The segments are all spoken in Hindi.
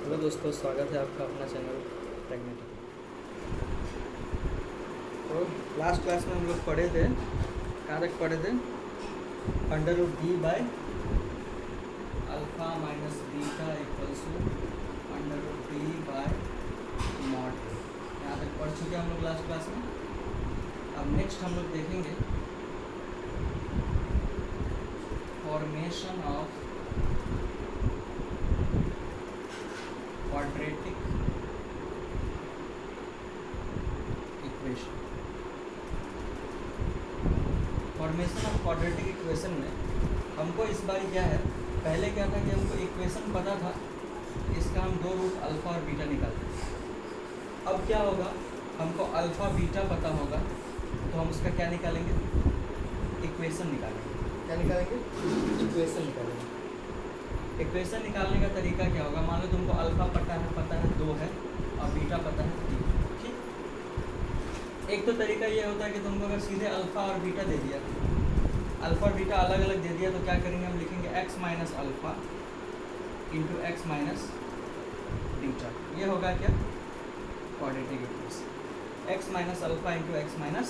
हेलो दोस्तों, स्वागत है आपका अपना चैनल प्रेगनेट। तो लास्ट क्लास में हम लोग पढ़े थे, कहाँ तक पढ़े थे? Under root d by alpha minus beta equals to under root d by mod. यहाँ तक पढ़ चुके हम लोग लास्ट क्लास में। अब नेक्स्ट हम लोग देखेंगे formation of quadratic equation. Formation of quadratic equation में हमको इस बार क्या है, पहले क्या था कि हमको इक्वेशन पता था, इसका हम दो रूट अल्फ़ा और बीटा निकालते थे। अब क्या होगा, हमको अल्फ़ा बीटा पता होगा तो हम उसका क्या निकालेंगे, इक्वेशन निकालेंगे। क्या निकालेंगे? इक्वेशन निकालेंगे। इक्वेशन निकालने का तरीका क्या होगा, मान लो तुमको अल्फ़ा पता है 2 है और बीटा पता है 3। ठीक, एक तो तरीका ये होता है कि तुमको अगर सीधे अल्फ़ा और बीटा दे दिया, अल्फ़ा और बीटा अलग अलग दे दिया, तो क्या करेंगे, हम लिखेंगे x minus alpha into x minus beta. ये होगा क्या, quadratic equation, x minus alpha into x minus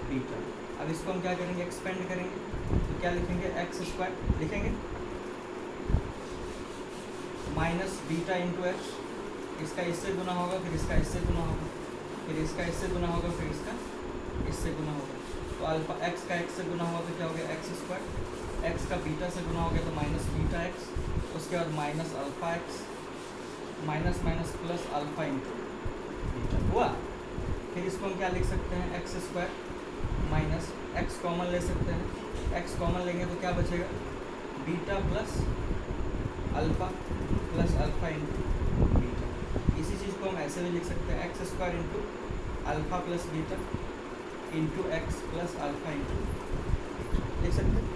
beta. अब इसको हम क्या करेंगे, एक्सपेंड करेंगे, तो क्या लिखेंगे, एक्स स्क्वायर लिखेंगे माइनस बीटा इंटू एक्स, इसका इससे गुना होगा, फिर इसका इससे गुना होगा, फिर इसका इससे गुना होगा, फिर इसका इससे गुना होगा। तो अल्फा एक्स का एक्स से गुना होगा तो क्या हो गया, एक्स स्क्वायर। एक्स का बीटा से गुना हो गया तो माइनस बीटा एक्स, उसके बाद minus alpha x, minus minus plus alpha into beta हुआ। फिर इसको हम क्या लिख सकते हैं, x square minus x common ले सकते हैं, एक्स कॉमन लेंगे तो क्या बचेगा, beta plus alpha plus alpha into beta. इसी चीज़ को हम ऐसे भी लिख सकते हैं, x square into alpha plus beta into x plus alpha into लिख सकते हैं।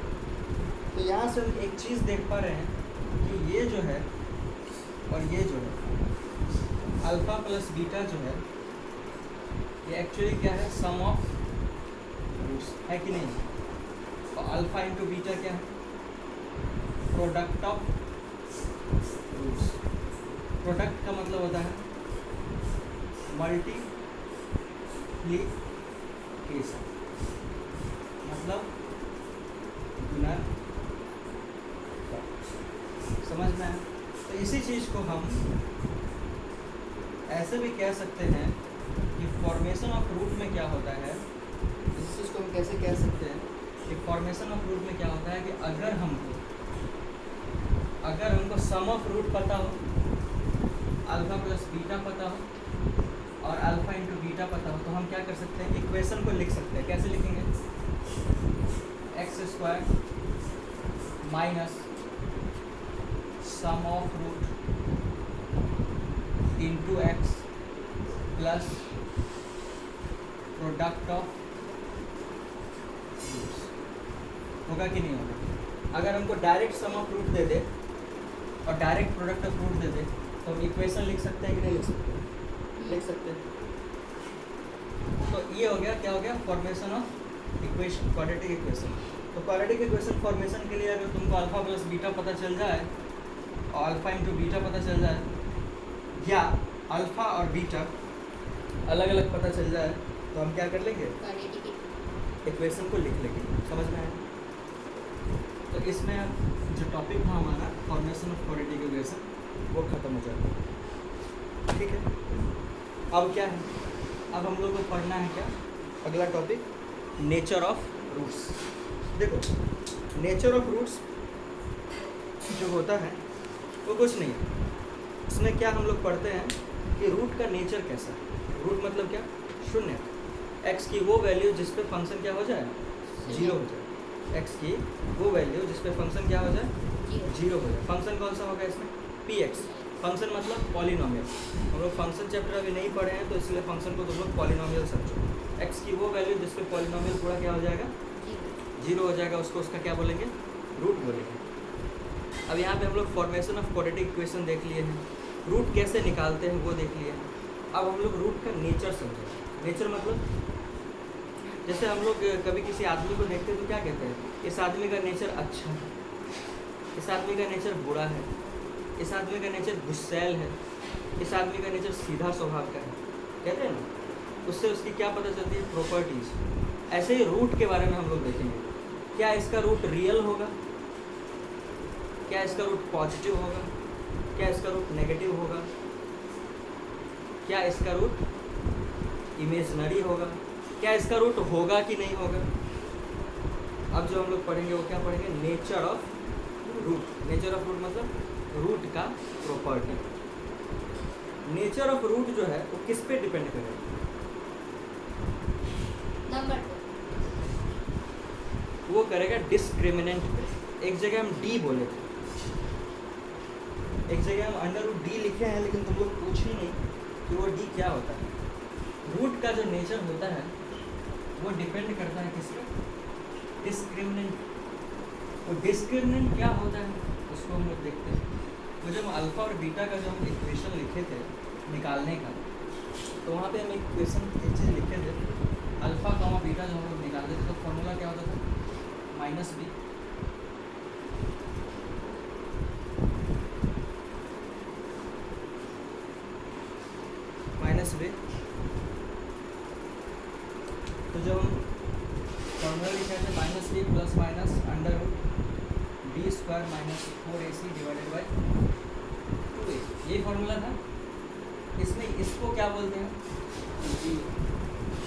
तो यहाँ से हम एक चीज़ देख पा रहे हैं कि ये जो है और ये जो है अल्फ़ा प्लस बीटा जो है, ये एक्चुअली क्या है, सम ऑफ रूट्स है कि नहीं। और अल्फ़ा इंटू बीटा क्या है, प्रोडक्ट ऑफ रूट्स। प्रोडक्ट का मतलब होता है मल्टीप्लिकेशन, मतलब गुना। समझ में आया? तो इसी चीज़ को हम ऐसे भी कह सकते हैं कि फॉर्मेशन ऑफ रूट में क्या होता है, इस चीज़ को हम कैसे कह सकते हैं कि फॉर्मेशन ऑफ रूट में क्या होता है कि अगर हमको सम ऑफ रूट पता हो, अल्फ़ा प्लस बीटा पता हो और अल्फ़ा इंटू बीटा पता हो, तो हम क्या कर सकते हैं, इक्वेशन को लिख सकते हैं। कैसे लिखेंगे, x square minus sum of root into x plus product of roots. होगा कि नहीं होगा? अगर हमको डायरेक्ट सम ऑफ रूट दे दे और डायरेक्ट प्रोडक्ट ऑफ रूट दे दे तो हम इक्वेशन लिख सकते हैं कि नहीं लिख सकते? लिख सकते हैं। तो ये हो गया, क्या हो गया, formation of equation, quadratic equation. तो क्वाड्रेटिक इक्वेशन फॉर्मेशन के लिए अगर तुमको अल्फ़ा प्लस बीटा पता चल जाए और अल्फ़ा इंटू बीटा पता चल जाए, या अल्फ़ा और बीटा अलग अलग पता चल जाए, तो हम क्या कर लेंगे, इक्वेशन को लिख लेंगे। समझ में आया? तो इसमें जो टॉपिक था हमारा फॉर्मेशन ऑफ क्वाड्रेटिक इक्वेशन, वो ख़त्म हो जाता है। ठीक है, अब क्या है, अब हम लोग को पढ़ना है क्या, अगला टॉपिक, नेचर ऑफ रूट्स। देखो, नेचर ऑफ रूट्स जो होता है वो कुछ नहीं है, इसमें क्या हम लोग पढ़ते हैं कि रूट का नेचर कैसा है। रूट मतलब क्या, शून्य, एक्स की वो वैल्यू जिस पे फंक्शन क्या हो जाए, जीरो हो जाए। एक्स की वो वैल्यू जिस पे फंक्शन क्या हो जाए, जीरो हो जाए। फंक्शन कौन सा होगा इसमें, पी एक्स। फंक्शन मतलब पॉलिनोमियल। हम लोग फंक्शन चैप्टर अभी नहीं पढ़े हैं, तो इसलिए फंक्शन को तुम लोग पॉलिनोमियल समझो। एक्स की वो वैल्यू जिस पे पॉलिनोमियल पूरा क्या हो जाएगा, जीरो हो जाएगा, उसको उसका क्या बोलेंगे, रूट बोलेंगे। अब यहाँ पे हम लोग फॉर्मेशन ऑफ क्वाड्रेटिक इक्वेशन देख लिए हैं, रूट कैसे निकालते हैं वो देख लिए हैं। अब हम लोग रूट का नेचर समझेंगे। नेचर मतलब जैसे हम लोग कभी किसी आदमी को देखते हैं तो क्या कहते हैं, इस आदमी का नेचर अच्छा है, इस आदमी का नेचर बुरा है, इस आदमी का नेचर गुस्सैल है, इस आदमी का नेचर सीधा स्वभाव का है, कहते हैं ना, उससे उसकी क्या पता चलती है, प्रॉपर्टीज। ऐसे ही रूट के बारे में हम लोग देखेंगे, क्या इसका रूट रियल होगा, क्या इसका रूट पॉजिटिव होगा, क्या इसका रूट नेगेटिव होगा, क्या इसका रूट इमेजनरी होगा, क्या इसका रूट होगा कि नहीं होगा। अब जो हम लोग पढ़ेंगे वो क्या पढ़ेंगे, nature of root. Nature of root मतलब रूट का प्रॉपर्टी। नेचर ऑफ रूट जो है वो किस पे डिपेंड करेगा, नंबर वो करेगा डिस्क्रिमिनेंट पे। एक जगह हम डी बोले थे, एक जगह हम अंडर रूट डी लिखे हैं, लेकिन तुम लोग पूछ ही नहीं कि वो डी क्या होता है। रूट का जो नेचर होता है वो डिपेंड करता है किस पे, डिस्क्रिमिनेंट। वो डिस्क्रिमिनेंट क्या होता है उसको हम लोग देखते हैं। तो जब अल्फा और बीटा का जो हम इक्वेशन लिखे थे निकालने का, तो वहाँ पे हम एक इक्वेशन एक चीज़ लिखे थे, अल्फा कॉमा बीटा जो हम लोग निकालते थे, तो फॉर्मूला क्या होता था, माइनस बी माइनस बी। तो जब हम फॉर्मूला लिखे थे minus b plus minus under root b square minus 4ac divided by 2a, यही फॉर्मूला था। इसमें इसको क्या बोलते हैं,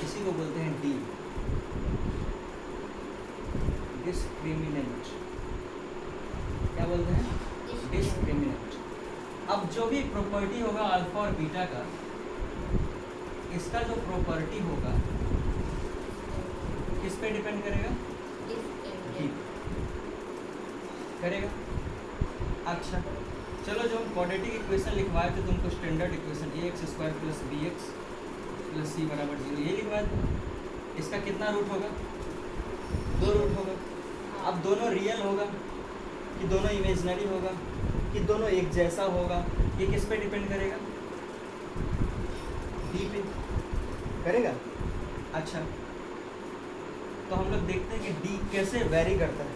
इसी को बोलते हैं डी, डिस्क्रिमिनेंट। क्या बोलते हैं, डिस्क्रिमिनेंट। अब जो भी प्रॉपर्टी होगा अल्फा और बीटा का, इसका जो प्रॉपर्टी होगा किस पे डिपेंड करेगा, डी करेगा। अच्छा चलो, जो हम क्वाड्रेटिक इक्वेशन लिखवाए थे तुमको, standard equation ax square plus B X plus C बराबर 0, ये लिखवाए थे। इसका कितना रूट होगा, 2 रूट होगा। अब दोनों रियल होगा कि दोनों इमेजनरी होगा कि दोनों एक जैसा होगा, ये किस पे डिपेंड करेगा, डी पे करेगा। अच्छा तो हम लोग देखते हैं कि डी कैसे वेरी करता है,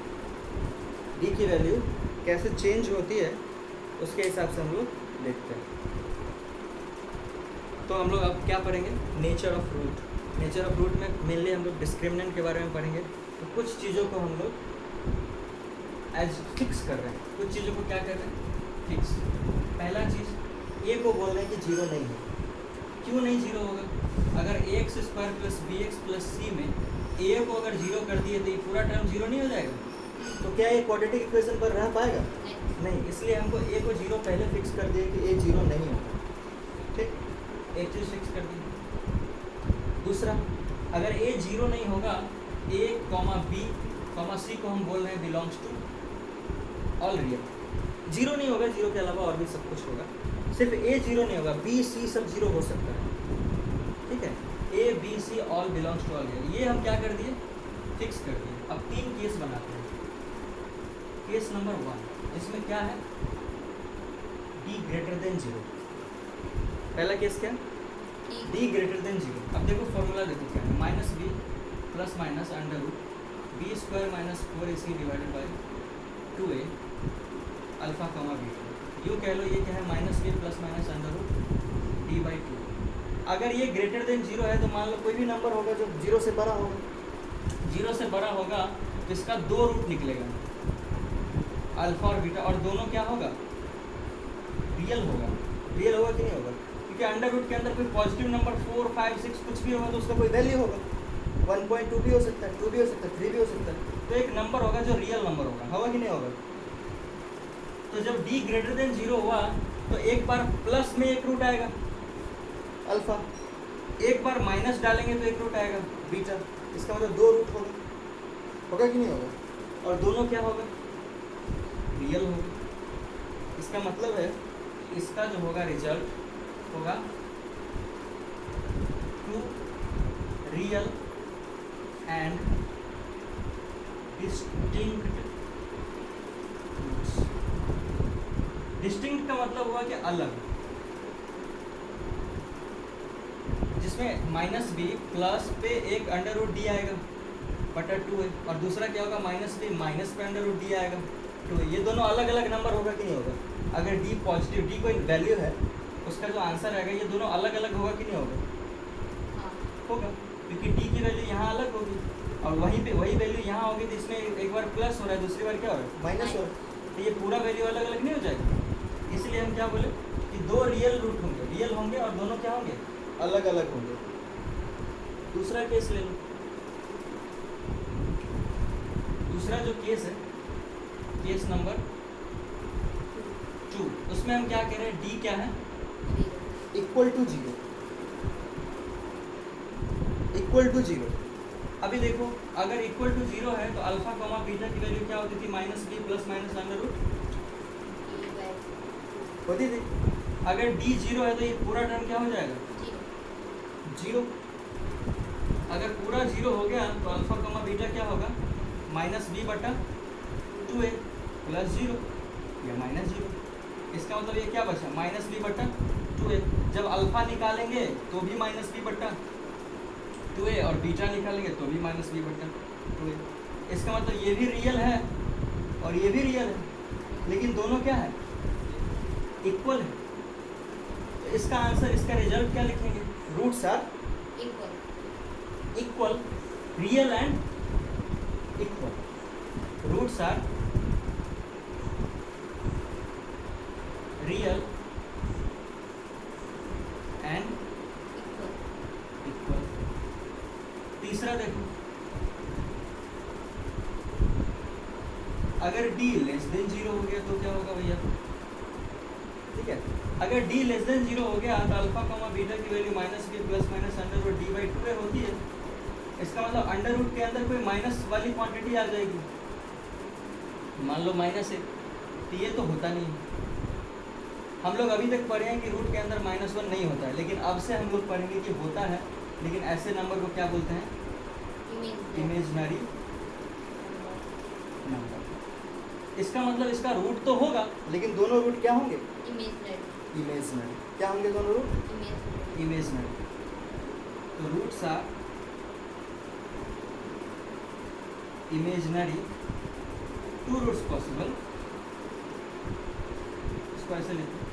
डी की वैल्यू कैसे चेंज होती है, उसके हिसाब से हम लोग देखते हैं। तो हम लोग अब क्या पढ़ेंगे, nature of root. Nature of root में मेनली हम लोग डिस्क्रिमिनेंट के बारे में पढ़ेंगे। तो कुछ चीज़ों को हम लोग एज फिक्स कर रहे हैं, कुछ चीज़ों को क्या कर रहे हैं, फिक्स। पहला चीज़, ए को बोल रहे हैं कि जीरो नहीं है। क्यों नहीं जीरो होगा, अगर ax square plus B X plus C में ए को अगर जीरो कर दिए तो ये पूरा टर्म जीरो नहीं हो जाएगा। तो क्या ये क्वाड्रेटिक इक्वेशन पर रह पाएगा, नहीं। इसलिए हमको ए को जीरो पहले फिक्स कर दिए कि ए जीरो नहीं होगा, ठीक, एक चीज़ फिक्स कर दी। दूसरा, अगर ए जीरो नहीं होगा, a comma b comma c को हम बोल रहे हैं belongs to all real. Zero नहीं होगा, जीरो के अलावा और भी सब कुछ होगा, सिर्फ ए जीरो नहीं होगा, बी सी सब जीरो हो सकता है, ठीक है। A b c all belongs to all real, ये हम क्या कर दिए, फिक्स कर दिए। अब 3 केस बनाते हैं। केस नंबर 1, इसमें क्या है, d ग्रेटर देन 0। पहला केस क्या, d ग्रेटर देन 0। अब देखो फॉर्मूला देखो क्या है, minus b plus minus under root b square minus 4ac divided by 2a alpha comma beta. यूँ कह लो ये क्या है, minus b plus minus under root d by 2। अगर ये ग्रेटर देन 0 है तो मान लो कोई भी नंबर होगा जो 0 से बड़ा होगा, 0 से बड़ा होगा तो इसका 2 रूट निकलेगा, अल्फा और बीटा, और दोनों क्या होगा, रियल होगा। रियल होगा कि नहीं होगा, क्योंकि अंडर रूट के अंदर कोई पॉजिटिव नंबर 4, 5, 6 कुछ भी होगा तो उसका कोई वैल्यू होगा, 1.2 भी हो सकता है, 2 भी हो सकता है, 3 भी हो सकता है। तो एक नंबर होगा जो रियल नंबर होगा कि नहीं होगा। तो जब d ग्रेटर देन 0 हुआ तो एक बार प्लस में एक रूट आएगा अल्फा, एक बार माइनस डालेंगे तो एक रूट आएगा बीटा, इसका मतलब 2 रूट होगा कि नहीं होगा, और दोनों क्या होगा, रियल होगा। इसका मतलब है इसका जो होगा रिजल्ट होगा 2 रियल एंड डिस्टिंक्ट। डिस्टिंक्ट का मतलब हुआ कि अलग, जिसमें माइनस बी प्लस पे एक अंडर रूट डी आएगा बटा 2 है, और दूसरा क्या होगा, माइनस बी माइनस पे अंडर रूट डी आएगा 2 ये दोनों अलग अलग नंबर होगा कि नहीं होगा? अगर डी पॉजिटिव, डी कोई वैल्यू है, उसका जो आंसर आएगा ये दोनों अलग अलग होगा कि नहीं होगा? होगा, क्योंकि डी की वैल्यू यहाँ अलग होगी और वहीं पे वही वैल्यू यहाँ होगी, तो इसमें एक बार प्लस हो रहा है, दूसरी बार क्या हो रहा है? माइनस हो रहा है। तो ये पूरा वैल्यू अलग अलग नहीं हो जाएगा, इसलिए हम क्या बोले कि दो रियल रूट होंगे, रियल होंगे और दोनों क्या होंगे? अलग अलग होंगे। दूसरा केस ले लो, दूसरा जो केस है, केस नंबर 2, उसमें हम क्या कह रहे हैं? डी क्या है? Equal to 0, equal to 0। अभी देखो, अगर इक्वल टू 0 है तो अल्फा कॉमा बीटा की वैल्यू क्या होती थी? -b plus minus under root होती थी। अगर डी 0 है तो ये पूरा टर्म क्या हो जाएगा? 0। अगर पूरा 0 हो गया तो अल्फा कॉमा बीटा क्या होगा? -b बटा 2a प्लस 0 या -0। इसका मतलब ये क्या बचा? -b बटा 2a। जब अल्फा निकालेंगे तो भी -b बटा 2a और बीटा निकालेंगे तो भी -b बटा 2a। इसका मतलब ये भी रियल है और ये भी रियल है, लेकिन दोनों क्या है? इक्वल है। तो इसका आंसर, इसका रिजल्ट क्या लिखेंगे? Roots are equal, real and equal. Roots are real and equal. तीसरा देखो, अगर d लेस देन 0 हो गया तो क्या होगा भैया? ठीक है, अगर d लेस देन 0 हो गया तो अल्फा कॉमा बीटा की value -b plus minus under root d/2 होती है। इसका मतलब अंडर रूट के अंदर कोई माइनस वाली क्वांटिटी आ जाएगी, मान लो -1, तो ये तो होता नहीं है। हम लोग अभी तक पढ़े हैं कि रूट के अंदर -1 नहीं होता है, लेकिन अब से हम लोग पढ़ेंगे कि होता है, लेकिन ऐसे नंबर को क्या बोलते हैं? Imaginary number. इसका मतलब इसका रूट तो होगा, लेकिन दोनों रूट क्या होंगे? इमेजिनरी। क्या होंगे दोनों रूट? इमेजिनरी। तो roots are imaginary, 2 roots possible. इसको ऐसे लिखते हैं,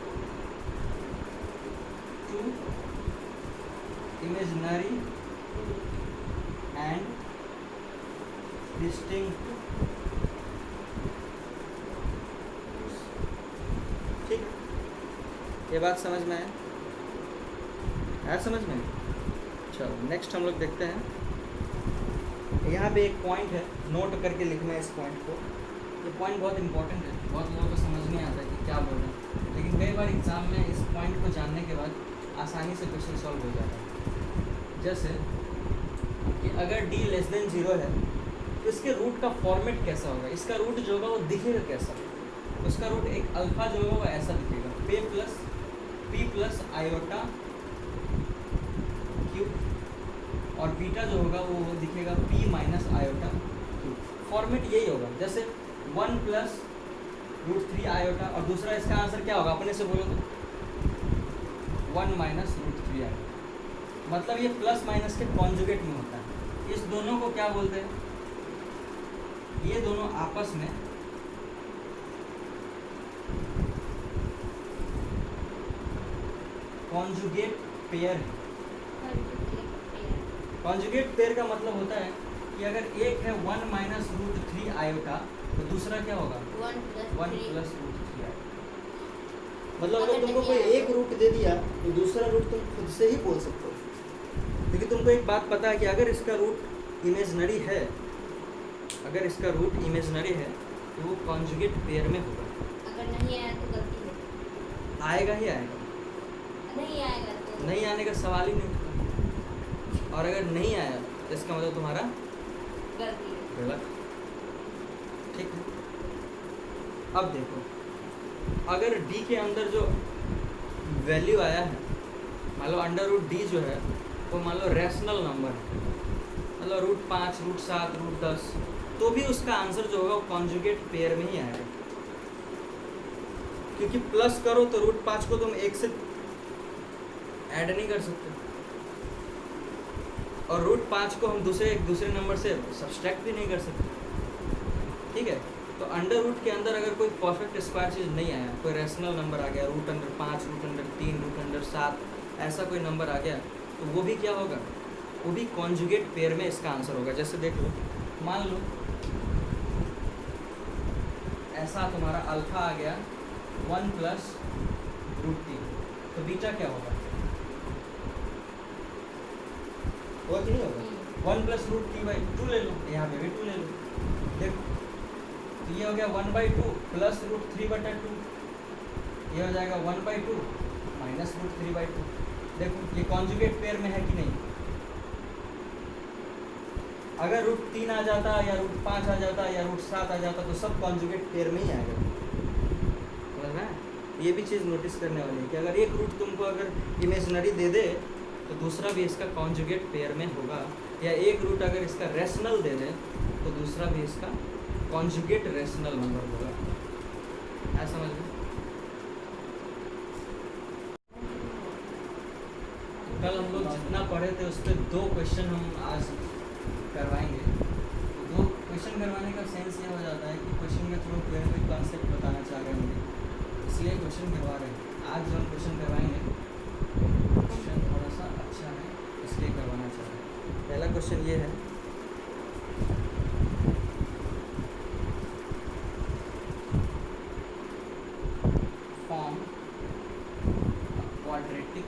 2 इमेजिनरी एंड डिस्टिंक्ट। ठीक, ये बात समझ में आया समझ में? चलो नेक्स्ट हम लोग देखते हैं। यहाँ पे एक पॉइंट है, नोट करके लिखना है इस पॉइंट को। ये पॉइंट बहुत इंपॉर्टेंट है, बहुत लोगों को समझ नहीं आता कि क्या बोल रहे हैं, लेकिन कई बार एग्जाम में इस पॉइंट को जानने के बाद आसानी से क्वेश्चन सॉल्व हो जाता है। जैसे कि अगर d लेस देन 0 है तो इसके रूट का फॉर्मेट कैसा होगा? इसका रूट जो होगा वो दिखेगा कैसा? उसका रूट एक अल्फा जो होगा वो ऐसा दिखेगा, p प्लस आयोटा क्यूब, और बीटा जो होगा वो दिखेगा p minus iota cube. Format यही होगा, जैसे 1 प्लस √3 आयोटा, और दूसरा इसका आंसर क्या होगा? अपने से बोलो तो 1 माइनस √3 आयोटा। मतलब ये प्लस माइनस के कॉन्जुगेट में होता है। इस दोनों को क्या बोलते हैं? ये दोनों आपस में कॉन्जुगेट पेयर है। कॉन्जुगेट पेयर का मतलब होता है कि अगर एक है 1 माइनस √3 आयोटा तो दूसरा क्या होगा? 1 प्लस √3 आयोटा। मतलब अगर तुमको कोई एक रूट दे दिया तो दूसरा रूट तुम खुद से ही बोल सकते हो, क्योंकि तुमको एक बात पता है कि अगर इसका रूट इमेजिनरी है, अगर इसका रूट इमेजिनरी है तो वो कॉन्जुगेट पेयर में होगा। अगर नहीं आया तो गलती है। आएगा ही आएगा, नहीं आएगा तो नहीं आने का सवाल ही नहीं उठता। और अगर नहीं आया तो इसका मतलब तुम्हारा गलती है। गलत। ठीक है, अब देखो, अगर d के अंदर जो वैल्यू आया है, मान लो √d जो है वो मान लो रैशनल नंबर है, मतलब √5, √7, √10, तो भी उसका आंसर जो होगा वो कॉन्जुगेट पेयर में ही आएगा। क्योंकि प्लस करो तो √5 को तुम 1 से ऐड नहीं कर सकते, और √5 को हम दूसरे नंबर से सब्सट्रैक्ट भी नहीं कर सकते। ठीक है, तो अंडर रूट के अंदर अगर कोई परफेक्ट स्क्वायर चीज़ नहीं आया, कोई रैशनल नंबर आ गया, root under 5, root under 3, root under 7, ऐसा कोई नंबर आ गया, तो वो भी क्या होगा, वो भी कॉन्जुगेट पेयर में इसका आंसर होगा। जैसे देख लो, मान लो ऐसा तुम्हारा अल्फा आ गया 1 प्लस रूट 3, तो बीटा क्या होगा, वो कि नहीं होगा, 1 प्लस रूट 3/2 ले लो, यहाँ पे भी 2 ले लो, देखो तो ये हो गया 1/2 प्लस रूट 3/2, ये हो जाएगा 1/2 माइनस रूट 3/2। देखो ये कॉन्जुगेट पेयर में है कि नहीं, अगर रूट 3 आ जाता या रूट 5 आ जाता या रूट 7 आ जाता तो सब कॉन्जुगेट पेयर में ही आएगा, समझ में? ये भी चीज़ नोटिस करने वाली है कि अगर एक रूट तुमको अगर इमेजनरी दे दे तो दूसरा भी इसका कॉन्जुगेट पेयर में होगा, या एक रूट अगर इसका रेशनल दे दे तो दूसरा भी इसका कॉन्जुगेट रेशनल नंबर होगा। ऐसा समझ में? कल हम लोग जितना पढ़े थे उस पर 2 क्वेश्चन हम आज करवाएंगे। 2 क्वेश्चन करवाने का सेंस ये हो जाता है कि क्वेश्चन के थ्रू कोई ना कोई कॉन्सेप्ट बताना चाह रहे होंगे, इसलिए क्वेश्चन करवा रहे हैं। आज जो हम क्वेश्चन करवाएंगे क्वेश्चन थोड़ा सा अच्छा है इसलिए करवाना चाह रहे हैं। पहला क्वेश्चन ये है, form quadratic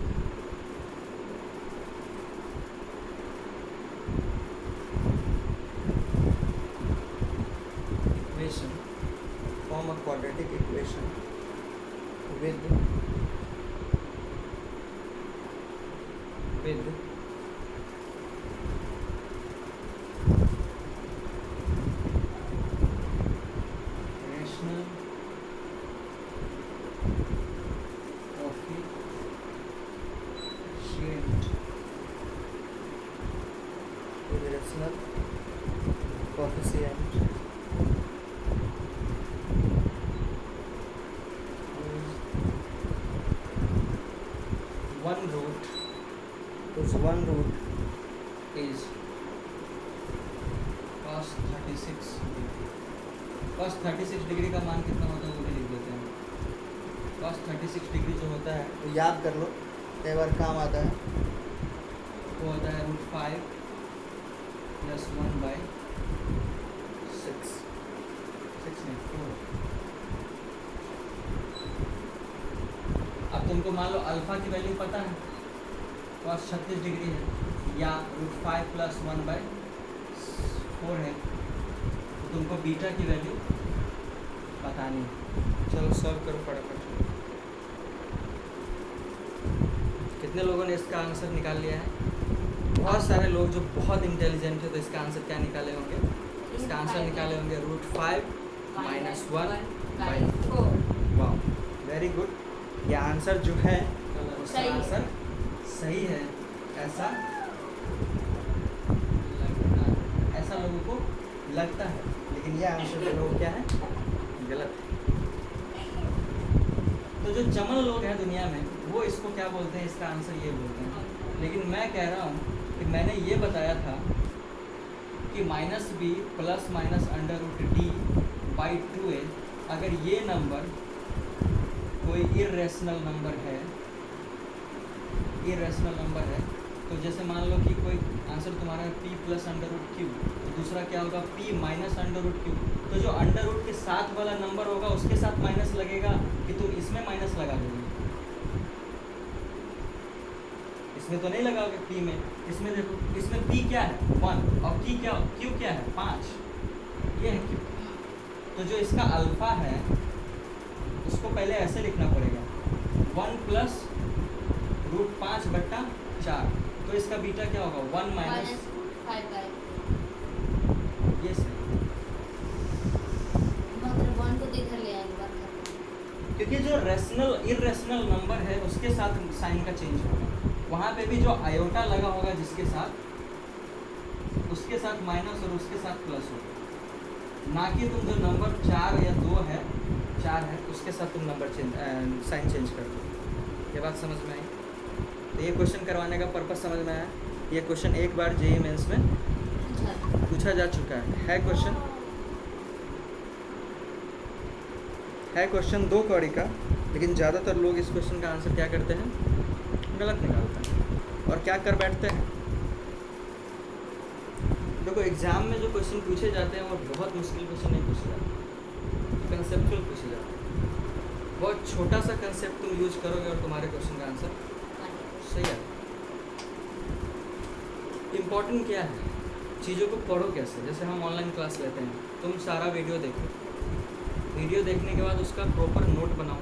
equation, form a quadratic equation with rational coefficient one root is cos 36 cos 36 degree का मान कितना होता है वो भी लिख देते हैं। cos 36 डिग्री जो होता है वो याद कर लो, कई बार काम आता है, वो होता है √5 + 1/6 नहीं 4। अब तुमको मान लो अल्फा की वैल्यू पता है, cos 36 डिग्री है, या √5 + 1/4 है, तो तुमको बीटा की वैल्यू बतानी है। चलो सॉल्व करो फटाफट। कितने लोगों ने इसका आंसर निकाल लिया है? बहुत सारे लोग जो बहुत इंटेलिजेंट है, तो इसका आंसर क्या निकाले होंगे? इसका आंसर निकाले होंगे √5 - 1/4। वाह, वेरी गुड। ये आंसर जो है उसका आंसर सही है, ऐसा लोगों को लगता है, लेकिन ये आंसर जो लोग क्या है, गलत है। तो जो चमन लोग हैं दुनिया में वो इसको क्या बोलते हैं, इसका आंसर ये बोलते हैं। लेकिन मैं कह रहा हूँ कि मैंने ये बताया था कि -b ± √d/2a, अगर ये नंबर कोई इरेशनल नंबर है, तो जैसे मान लो कि कोई आंसर तुम्हारा है p + √q, तो दूसरा क्या होगा p - √q। तो जो अंडर रूट के साथ वाला नंबर होगा उसके साथ माइनस लगेगा कि तुम इसमें माइनस लगा दोगे? इसमें तो नहीं लगाओगे p में। इसमें देखो, इसमें p क्या है 1 और q क्या है 5, ये है q। तो जो इसका अल्फा है उसको पहले ऐसे लिखना पड़ेगा 1 + √5/4, तो इसका बीटा क्या होगा 1 - ये सही, क्योंकि जो इरेशनल नंबर है उसके साथ साइन का चेंज होगा। वहाँ पे भी जो आयोटा लगा होगा जिसके साथ, उसके साथ माइनस और उसके साथ प्लस होगा, ना कि तुम जो नंबर 4 या 2 है 4 है उसके साथ तुम नंबर साइन चेंज कर दो। ये बात समझ में आई? तो ये क्वेश्चन करवाने का पर्पस समझ में आया। ये क्वेश्चन एक बार जेईई मेंस में पूछा जा चुका है क्वेश्चन। है क्वेश्चन 2 कौड़ी का, लेकिन ज़्यादातर लोग इस क्वेश्चन का आंसर क्या करते हैं, गलत निकालते हैं और क्या कर बैठते हैं। देखो एग्ज़ाम में जो क्वेश्चन पूछे जाते हैं वो बहुत मुश्किल क्वेश्चन नहीं पूछे जाते, कंसेप्चुअल पूछे जाते हैं। बहुत छोटा सा कंसेप्ट तुम यूज करोगे और तुम्हारे क्वेश्चन का आंसर सही है। इम्पॉर्टेंट क्या है, चीज़ों को पढ़ो कैसे। जैसे हम ऑनलाइन क्लास लेते हैं, तुम सारा वीडियो देखो, वीडियो देखने के बाद उसका प्रॉपर नोट बनाओ।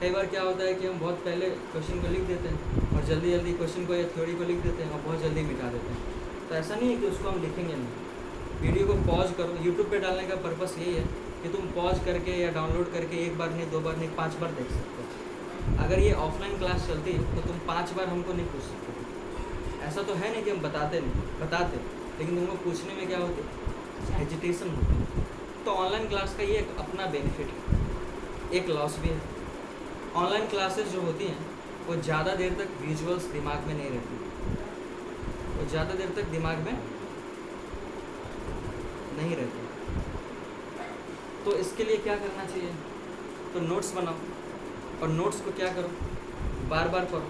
कई बार क्या होता है कि हम बहुत पहले क्वेश्चन को लिख देते हैं और जल्दी जल्दी क्वेश्चन को या थ्योरी को लिख देते हैं और बहुत जल्दी मिटा देते हैं। तो ऐसा नहीं है कि उसको हम लिखेंगे नहीं, वीडियो को पॉज करो। यूट्यूब पे डालने का पर्पस यही है कि तुम पॉज करके या डाउनलोड करके 1 बार नहीं 2 बार नहीं 5 बार देख सकते हो। अगर ये ऑफलाइन क्लास चलती है तो तुम 5 बार हमको नहीं पूछ सकते। ऐसा तो है नहीं कि हम बताते नहीं, बताते, लेकिन तुमको पूछने में क्या होती है, हेजिटेशन होती है। तो ऑनलाइन क्लास का ये एक अपना बेनिफिट है, एक लॉस भी है। ऑनलाइन क्लासेस जो होती हैं वो ज़्यादा देर तक विजुअल्स दिमाग में नहीं रहती, वो ज़्यादा देर तक दिमाग में नहीं रहती। तो इसके लिए क्या करना चाहिए, तो नोट्स बनाओ और नोट्स को क्या करो, बार बार पढ़ो।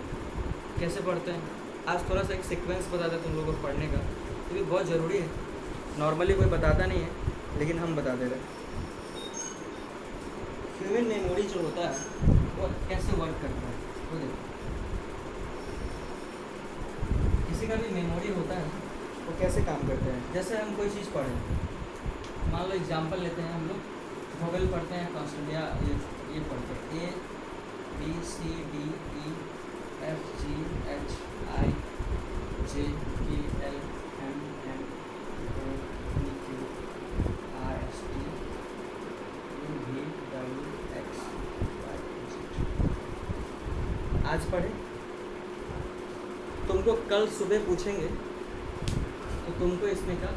कैसे पढ़ते हैं, आज थोड़ा सा एक सीक्वेंस बता दें तुम लोगों को पढ़ने का, क्योंकि बहुत ज़रूरी है। नॉर्मली कोई बताता नहीं है, लेकिन हम बता दे रहे हैं। ह्यूमन मेमोरी जो होता है वो कैसे वर्क करता है, वो देखो। किसी का भी मेमोरी होता है वो कैसे काम करते हैं। जैसे हम कोई चीज़ पढ़ें, मान लो एग्जाम्पल लेते हैं, हम लोग वोवेल पढ़ते हैं, कॉन्सोनेंट या ये पढ़ते हैं A B C D E F G H I J K L M N O P Q R S T U V W X Y Z। आज पढ़े, तुमको कल सुबह पूछेंगे तो तुमको इसमें का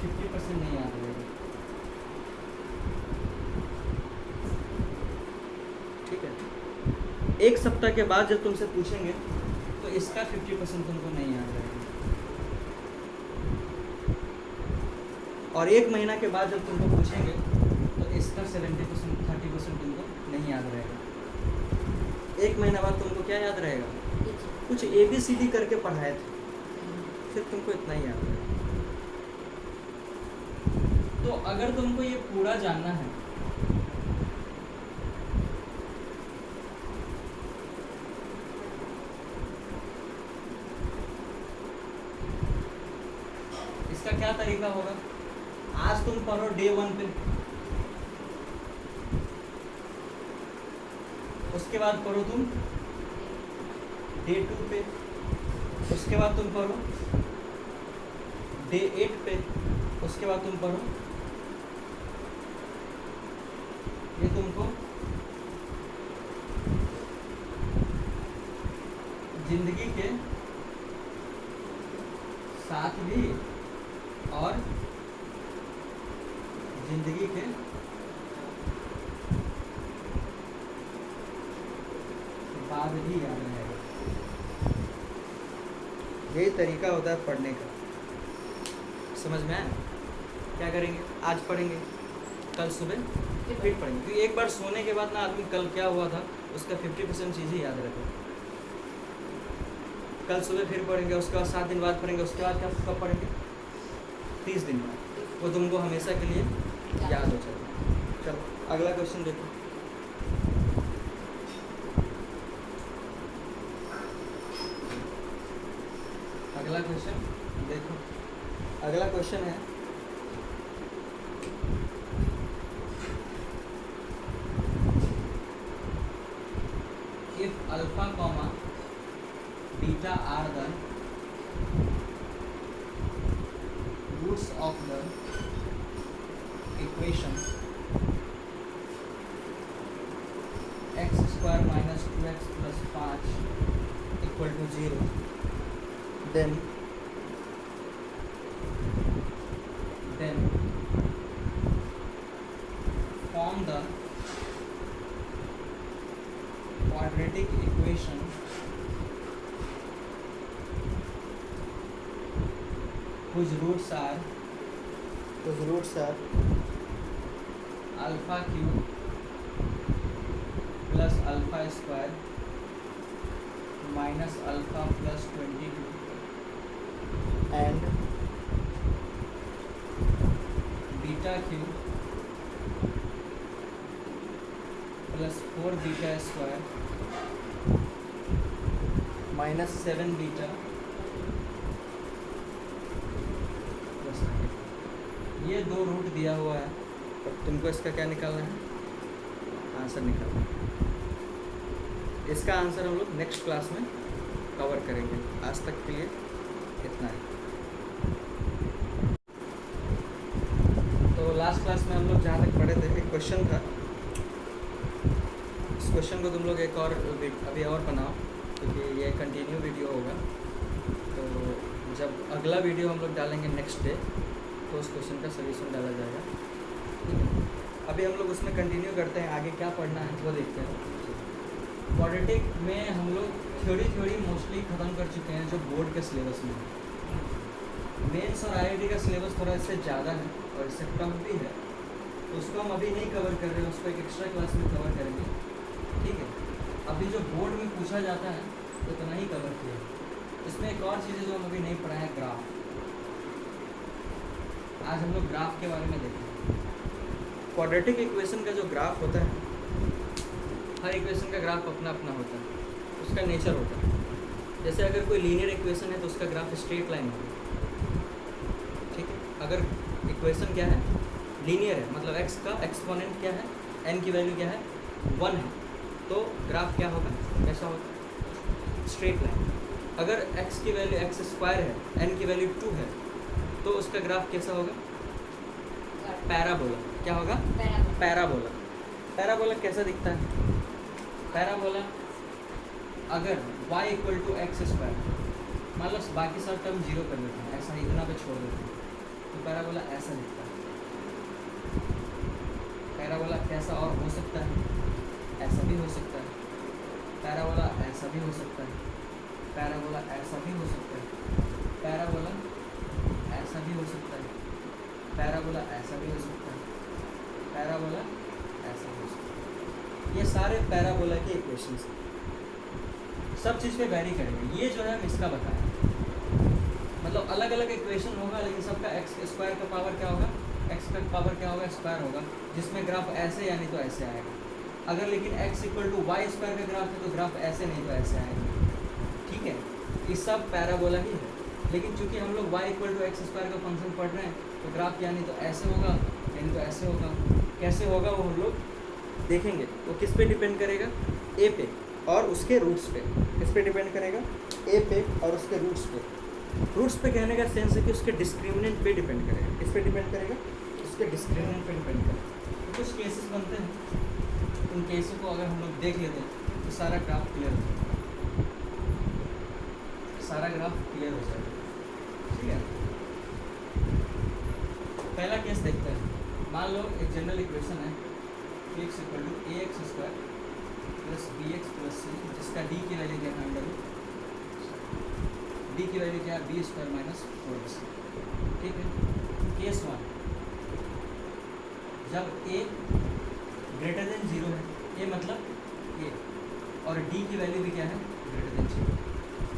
50% नहीं याद रहेगा। ठीक है, 1 सप्ताह के बाद जब तुमसे पूछेंगे तो इसका 50% तुमको नहीं याद रहेगा, और 1 महीना के बाद जब तुमको पूछेंगे तो इसका 70% 30% तुमको नहीं याद रहेगा। 1 महीना बाद तुमको क्या याद रहेगा, कुछ ABCD करके पढ़ाए थे, सिर्फ तुमको इतना ही याद रहेगा। तो अगर तुमको ये पूरा जानना है इसका क्या तरीका होगा, आज तुम पढ़ो डे 1 पे, उसके बाद पढ़ो तुम डे 2 पे, उसके बाद तुम पढ़ो डे 8 पे, उसके बाद तुम पढ़ो, ये तुमको जिंदगी के साथ भी और जिंदगी के बाद भी याद रहेगा। यही तरीका होता है पढ़ने का। समझ में आया? क्या करेंगे, आज पढ़ेंगे, कल सुबह फिर पढ़ेंगे, क्योंकि एक बार सोने के बाद ना आदमी कल क्या हुआ था उसका 50% चीज़ ही याद रहता है। कल सुबह फिर पढ़ेंगे, उसके बाद 7 दिन बाद पढ़ेंगे, उसके बाद क्या कब पढ़ेंगे, 30 दिन बाद, वो तुमको हमेशा के लिए याद हो जाएगा। चलो अगला क्वेश्चन देखो। अगला क्वेश्चन देखो, अगला क्वेश्चन है if alpha comma beta are the roots of the equation x square minus 2x plus 5 equal to 0, then form the quadratic equation whose roots are alpha cube plus alpha square minus alpha plus 22 and beta cube plus 4 beta square minus 7 beta plus 9। ये दो रूट दिया हुआ है, अब तुमको इसका क्या निकालना है, आंसर निकालना है। इसका आंसर हम लोग नेक्स्ट क्लास में कवर करेंगे। आज तक के लिए इतना है। तो लास्ट क्लास में हम लोग जहाँ तक पढ़े थे, एक क्वेश्चन था। इस क्वेश्चन को तुम लोग एक और अभी और बनाओ, क्योंकि ये कंटिन्यू वीडियो होगा। तो जब अगला वीडियो हम लोग डालेंगे नेक्स्ट डे, तो उस क्वेश्चन का सलूशन डाला जाएगा। ठीक है, अभी हम लोग उसमें कंटिन्यू करते हैं। आगे क्या पढ़ना है वो देखते हैं। क्वाड्रेटिक में हम लोग थ्योरी मोस्टली ख़त्म कर चुके हैं, जो बोर्ड के सिलेबस में है। मेंस और आईआईटी का सिलेबस थोड़ा इससे ज़्यादा है और इससे कम भी है, तो उसको हम अभी नहीं कवर कर रहे हैं, उसको एक एक्स्ट्रा क्लास में कवर करेंगे। ठीक है, अभी जो बोर्ड में पूछा जाता है उतना ही कवर किया। इसमें एक और चीज़ है जो हम अभी नहीं पढ़ा है, ग्राफ। आज हम लोग ग्राफ के बारे में देखेंगे। क्वाड्रेटिक इक्वेशन का जो ग्राफ होता है, हर इक्वेशन का ग्राफ अपना अपना होता है, उसका नेचर होता है। जैसे अगर कोई लीनियर इक्वेशन है तो उसका ग्राफ स्ट्रेट लाइन होगा। ठीक है, अगर इक्वेशन क्या है, लीनियर है, मतलब x का एक्सपोनेंट क्या है, n की वैल्यू क्या है, 1 है, तो ग्राफ क्या होगा, कैसा होगा, स्ट्रेट लाइन। अगर x की वैल्यू x स्क्वायर है, n की वैल्यू 2 है, तो उसका ग्राफ कैसा होगा, पैराबोला। क्या होगा, पैराबोला। पैराबोला कैसा दिखता है, पैराबोला अगर y equal to x square, मान लो बाकी सब टर्म जीरो कर देते हैं, ऐसा ही इतना पे छोड़ देते हैं, तो पैराबोला ऐसा दिखता है। पैराबोला कैसा और हो सकता है, ऐसा भी हो सकता है, पैराबोला ऐसा भी हो सकता है, पैराबोला ऐसा भी हो सकता है, पैराबोला ऐसा भी हो सकता है, पैराबोला ऐसा भी हो सकता है, पैराबोला ऐसा हो सकता है। ये सारे पैराबोला के इक्वेशंस हैं, सब चीज़ पे वैरी करेंगे। ये जो है हम इसका बताएं, मतलब अलग अलग इक्वेशन होगा, लेकिन सबका एक्स स्क्वायर का पावर क्या होगा, एक्स का पावर क्या होगा, स्क्वायर होगा, जिसमें ग्राफ ऐसे यानी तो ऐसे आएगा। अगर लेकिन x equal to y square का ग्राफ है तो ग्राफ ऐसे नहीं तो ऐसे आएगा। ठीक है, ये सब पैराबोला ही है, लेकिन चूंकि हम लोग y equal to x square का फंक्शन पढ़ रहे हैं, तो ग्राफ यानी तो ऐसे होगा यानी तो ऐसे होगा। कैसे होगा वो हम लोग देखेंगे। वो किस पे डिपेंड करेगा, a पे और उसके रूट्स पे। किस पे डिपेंड करेगा, a पे और उसके रूट्स पे। रूट्स पे कहने का सेंस है कि उसके डिस्क्रिमिनेंट पे डिपेंड करेगा। किस पे डिपेंड करेगा, उसके डिस्क्रिमिनेंट पे डिपेंड करेगा। तो कुछ केसेस बनते हैं, उन केसों को अगर हम लोग देख लेते हैं तो सारा ग्राफ क्लियर हो जाएगा, सारा ग्राफ क्लियर हो जाएगा। ठीक है, पहला केस देखते हैं। मान लो एक जनरल इक्वेशन है, x equal to A X square plus B X plus C, जिसका d की वैल्यू क्या है, अंडर d की वैल्यू क्या है, बी स्क्वायर माइनस 4ac। ठीक है, केस 1, जब a ग्रेटर देन 0 है, a मतलब a, और d की वैल्यू भी क्या है, ग्रेटर देन 0,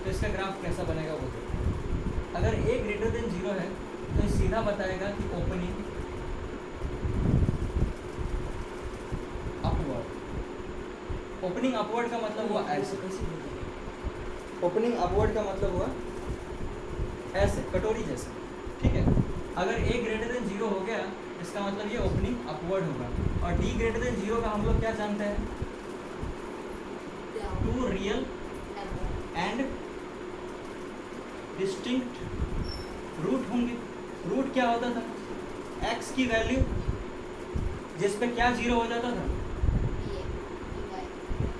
तो इसका ग्राफ कैसा बनेगा वो देखो। अगर a ग्रेटर देन 0 है तो ये सीधा बताएगा कि ओपनिंग अपवर्ड। ओपनिंग अपवर्ड का मतलब हुआ ऐसे, ओपनिंग अपवर्ड का मतलब हुआ ऐसे, कटोरी जैसे। ठीक है, अगर a ग्रेटर देन 0 हो गया, इसका मतलब ये ओपनिंग अपवर्ड होगा। और d ग्रेटर देन 0 का हम लोग क्या जानते हैं, 2 रियल एंड डिस्टिंक्ट रूट होंगे। रूट क्या होता था, x की वैल्यू जिस पे क्या 0 हो जाता था,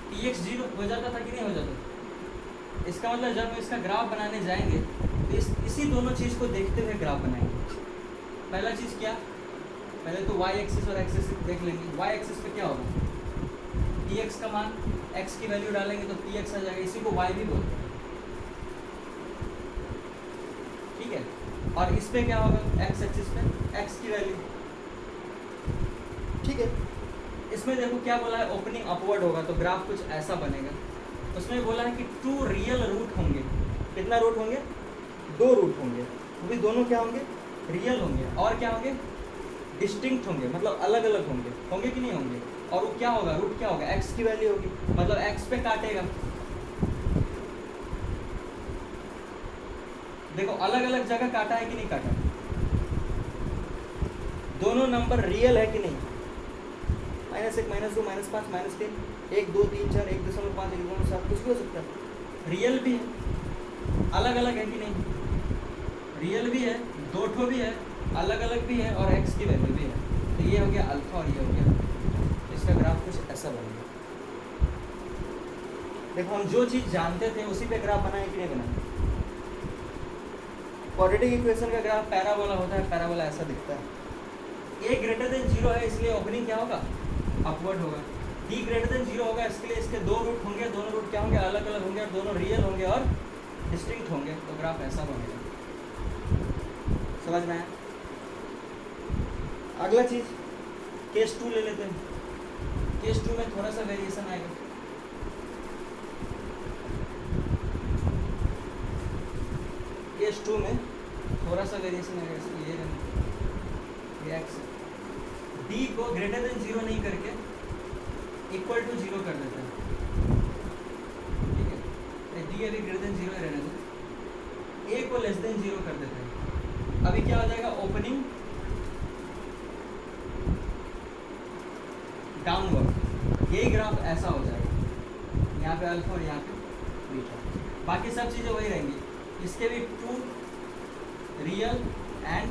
px 0 हो जाता था कि नहीं हो जाता था। इसका मतलब जब हम इसका ग्राफ बनाने जाएंगे तो इसी दोनों चीज़ को देखते हुए ग्राफ बनाएंगे। पहला चीज़ क्या, पहले तो y एक्सिस और x एक्सिस देख लेंगे। y एक्सिस पे क्या होगा, px का मान, x की वैल्यू डालेंगे तो px आ जाएगा, इसी को y भी बोलते हैं। ठीक है, और इस पे क्या होगा, x एक्सिस पे x की वैल्यू, ठीक है। इसमें देखो क्या बोला है, ओपनिंग अपवर्ड होगा तो ग्राफ कुछ ऐसा बनेगा। उसमें बोला है कि 2 रियल रूट होंगे। कितना रूट होंगे? 2 रूट होंगे, वो भी दोनों क्या होंगे? रियल होंगे। और क्या होंगे? डिस्टिंक्ट होंगे, मतलब अलग अलग होंगे। होंगे कि नहीं होंगे? और वो क्या होगा? रूट क्या होगा? एक्स की वैल्यू होगी, मतलब एक्स पे काटेगा। देखो अलग अलग जगह काटा है कि नहीं काटा? दोनों नंबर रियल है कि नहीं? -1 -2 -5 -3 1 2 3 4 1.5 1.7 कुछ भी हो सकता है। रियल भी है, अलग अलग है कि नहीं? रियल भी है, 2 ठो भी है, अलग अलग भी है, और एक्स की वैल्यू भी है। तो ये हो गया अल्फा और ये हो गया। इसका ग्राफ कुछ ऐसा बनेगा। देखो हम जो चीज़ जानते थे उसी पे ग्राफ बनाए कि नहीं बनाए? क्वाड्रेटिक इक्वेशन का ग्राफ पैराबोला होता है, पैराबोला ऐसा दिखता है। a ग्रेटर देन 0 है, इसलिए ओपनिंग क्या होगा? अपवर्ड होगा। d ग्रेटर देन 0 होगा, इसके लिए इसके 2 रूट होंगे, दोनों रूट क्या होंगे? अलग अलग होंगे, और दोनों रियल होंगे और डिस्टिंक्ट होंगे। तो ग्राफ ऐसा बनेगा। समझ में आया? अगला चीज केस 2 ले लेते हैं। केस 2 में थोड़ा सा वेरिएशन आएगा। केस 2 में थोड़ा सा वेरिएशन आएगा। इसलिए ये एक्स डी को ग्रेटर देन 0 नहीं करके इक्वल टू 0 कर देते हैं। ठीक है, डी अभी ग्रेटर देन 0 रहने दो, ए को लेस देन 0 कर देते हैं। अभी क्या हो जाएगा? Opening downward. यही ग्राफ ऐसा हो जाएगा, यहाँ पे अल्फा और यहाँ पे बीटा। बाकी सब चीज़ें वही रहेंगी। इसके भी 2 रियल एंड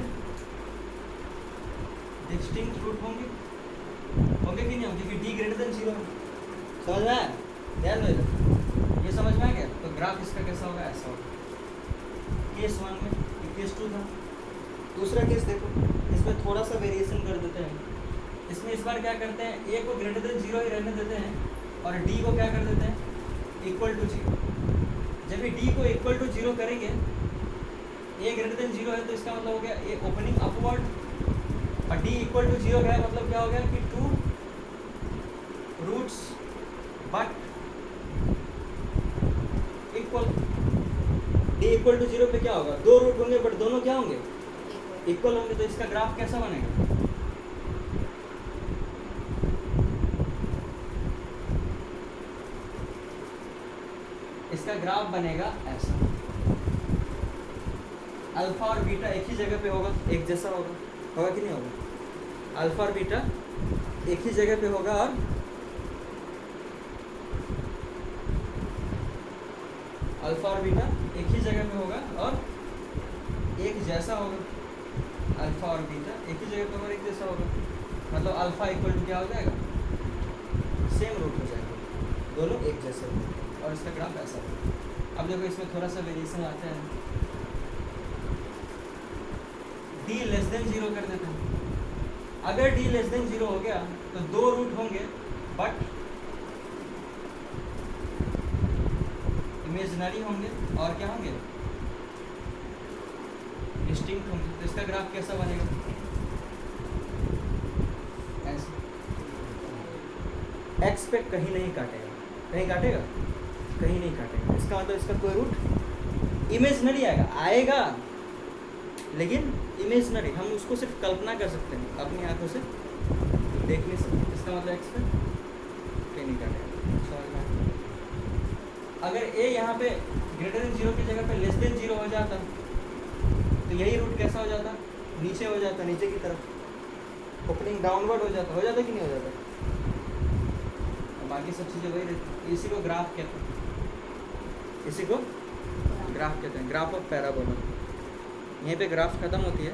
डिस्टिंक्ट रूट होंगे कि नहीं होंगे? क्योंकि डी ग्रेटर देन 0 है। समझ में आया? ध्यान दो इधर, ये समझ में आ गया? तो ग्राफ इसका कैसा होगा? ऐसा होगा। केस 1 में, केस 2 था। दूसरा केस देखो, इसमें थोड़ा सा वेरिएशन कर देते हैं। इसमें इस बार क्या करते हैं? ए को ग्रेटर देन 0 ही रहने देते हैं, और डी को क्या कर देते हैं? Equal to 0। जब भी डी को इक्वल टू 0 करेंगे, ए ग्रेटर देन 0 है तो इसका मतलब हो गया ए ओपनिंग अपवर्ड, और डी इक्वल टू 0 है मतलब क्या हो गया कि 2 roots but equal. D equal to 0 पे क्या होगा? 2 रूट होंगे बट दोनों क्या होंगे? इक्वल होंगे। तो इसका ग्राफ कैसा बनेगा? इसका ग्राफ बनेगा ऐसा। अल्फा और बीटा एक ही जगह पे होगा, एक जैसा होगा कि नहीं होगा? अल्फा और बीटा एक ही जगह पे होगा, और अल्फा और बीटा एक ही जगह पे होगा और एक जैसा होगा। अल्फा और बीटा एक ही जगह पे होगा, एक जैसा होगा। मतलब अल्फा इक्वल टू क्या हो जाएगा? सेम रूट हो जाएगा, दोनों एक जैसे होंगे। और इसका ग्राफ ऐसा होगा। अब देखो इसमें थोड़ा सा वेरिएशन आता है। डी लेस देन 0 कर देते हैं। अगर डी लेस देन 0 हो गया तो 2 रूट होंगे बट इमेजिनरी होंगे, और क्या होंगे? डिस्टिंक्ट होंगे। तो इसका ग्राफ कैसा बनेगा? ऐसे। एक्स पे कहीं नहीं काटेगा। कहीं काटेगा? कहीं नहीं काटेगा। इसका मतलब इसका कोई रूट इमेजिनरी आएगा लेकिन इमेजिनरी। हम उसको सिर्फ कल्पना कर सकते हैं, अपनी आंखों से देख नहीं सकते। इसका मतलब एक्स पे कहीं नहीं काटेगा। अगर ए यहाँ पे ग्रेटर देन 0 की जगह पे लेस देन 0 हो जाता तो यही रूट कैसा हो जाता? नीचे हो जाता, नीचे की तरफ। ओपनिंग डाउनवर्ड हो जाता कि नहीं हो जाता? बाकी सब चीज़ें वही रहती। इसी को ग्राफ कहते हैं, इसी को ग्राफ कहते हैं, ग्राफ ऑफ पैराबोला। यहीं पे ग्राफ खत्म होती है।